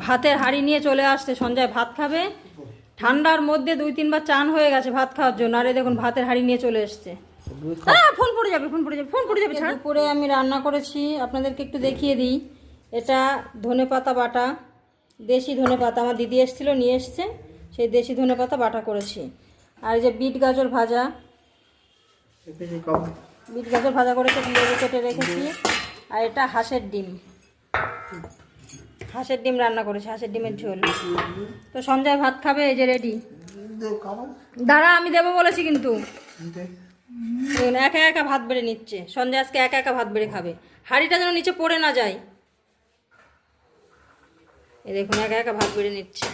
ভাতের হাঁড়ি নিয়ে চলে আসছে, সঞ্জয় ভাত খাবে। ঠান্ডার মধ্যে 2-3 বার চান হয়ে গেছে ভাত খাওয়ার জন্য, আর এই দেখুন ভাতের হাঁড়ি নিয়ে চলে এসছে। ফোন পড়ে যাবে, ফোন পড়ে যাবে, ফোন পড়ে যাবে। দুপুরে আমি রান্না করেছি, আপনাদেরকে একটু দেখিয়ে দিই। এটা ধনেপাতা বাটা, দেশি ধনেপাতা, আমার দিদি এসেছিল নিয়ে এসছে, সেই দেশি ধনেপাতা বাটা করেছি। আর এই যে বিট গাজর ভাজা, বিট গাজর ভাজা করেছে, লেবু কেটে রেখেছি। আর এটা হাঁসের ডিম, হাঁসের ডিম রান্না করেছি, হাঁসের ডিমের ঝোল। তো সঞ্জয় ভাত খাবে, এই যে রেডি। দাঁড়া, আমি দেবো বলেছি কিন্তু। একা একা ভাত বেড়ে নিচ্ছে সঞ্জয়, আজকে একা একা ভাত বেড়ে খাবে। হাঁড়িটা যেন নিচে পড়ে না যায়। এই দেখুন একা একা ভাত বেড়ে নিচ্ছে।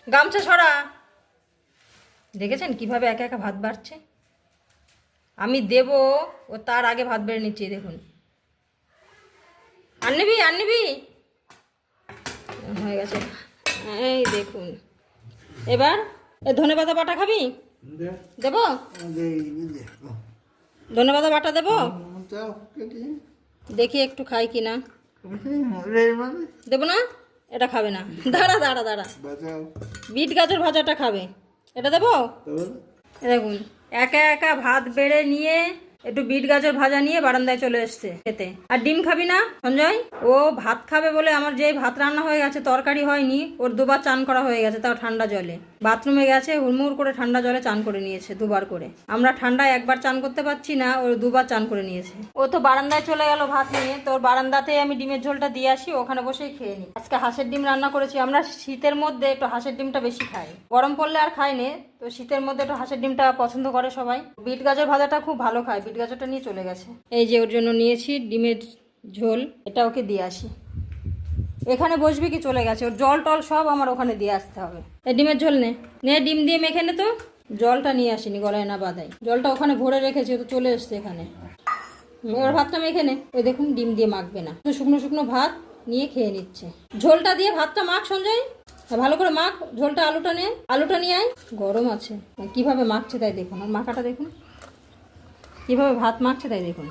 গামছা ছড়া, দেখেছেন কিভাবে একা একা ভাত বাড়ছে। আমি দেব, ও তার আগে ভাত বেড়ে নিচ্ছে। দেখুন, আর নিবি, আর নিবি, হয়ে গেছে। এই দেখুন, এবার এ ধনেপাতা বাটা খাবি? দেবো ধনেপাতা বাটা, দেবো? দেখি একটু খাই কিনা। দেবো না, এটা খাবে না। দাঁড়া দাঁড়া দাঁড়া, বিট গাজর ভাজাটা খাবে, এটা দেবো। দেখুন একা একা ভাত বেড়ে নিয়ে একটু বিট গাজর ভাজা নিয়ে বারান্দায় চলে এসছে খেতে। আর ডিম খাবি না সঞ্জয়? ও ভাত খাবে বলে আমার যেই ভাত রান্না হয়ে গেছে, তরকারি হয়নি, ওর 2বার চান করা হয়ে গেছে, তাও ঠান্ডা জলে। বাথরুমে গেছে, হুড়মুড় করে ঠান্ডা জলে চান করে নিয়েছে 2বার করে। আমরা ঠান্ডায় 1বার চান করতে পারছি না, ওর 2বার চান করে নিয়েছে। ও তো বারান্দায় চলে গেল ভাত নিয়ে, তোর বারান্দাতেই আমি ডিমের ঝোলটা দিয়ে আসি, ওখানে বসেই খেয়ে নিই। আজকে হাঁসের ডিম রান্না করেছি। আমরা শীতের মধ্যে একটু হাঁসের ডিমটা বেশি খাই, গরম পড়লে আর খাই নে, তো শীতের মধ্যে একটু হাঁসের ডিমটা পছন্দ করে সবাই। বিট গাজর ভাজাটা খুব ভালো খায়, বিট গাজরটা নিয়ে চলে গেছে। এই যে ওর জন্য নিয়েছি ডিমের ঝোল, এটা ওকে দিয়ে আসি। এখানে বসবি কি চলে গেছে, ওর জল টল সব আমার ওখানে দিয়ে আসতে হবে। এই ডিমের ঝোল নে, নে ডিম দিয়ে মেখে নে। তো জলটা নিয়ে আসিনি, গলায় না বাদাই, জলটা ওখানে ভরে রেখেছি, ও তো চলে এসছে এখানে। এবার ভাতটা মেখে নে। ওই দেখুন ডিম দিয়ে মাখবে না, শুকনো শুকনো ভাত নিয়ে খেয়ে নিচ্ছে। ঝোলটা দিয়ে ভাতটা মাখ সঞ্জয়, ভালো করে মাখ ঝোলটা। আলুটা নিয়ে আয়, গরম আছে। কিভাবে মাখছে তাই দেখুন, আর মাখাটা দেখুন কিভাবে ভাত মাখছে তাই দেখুন।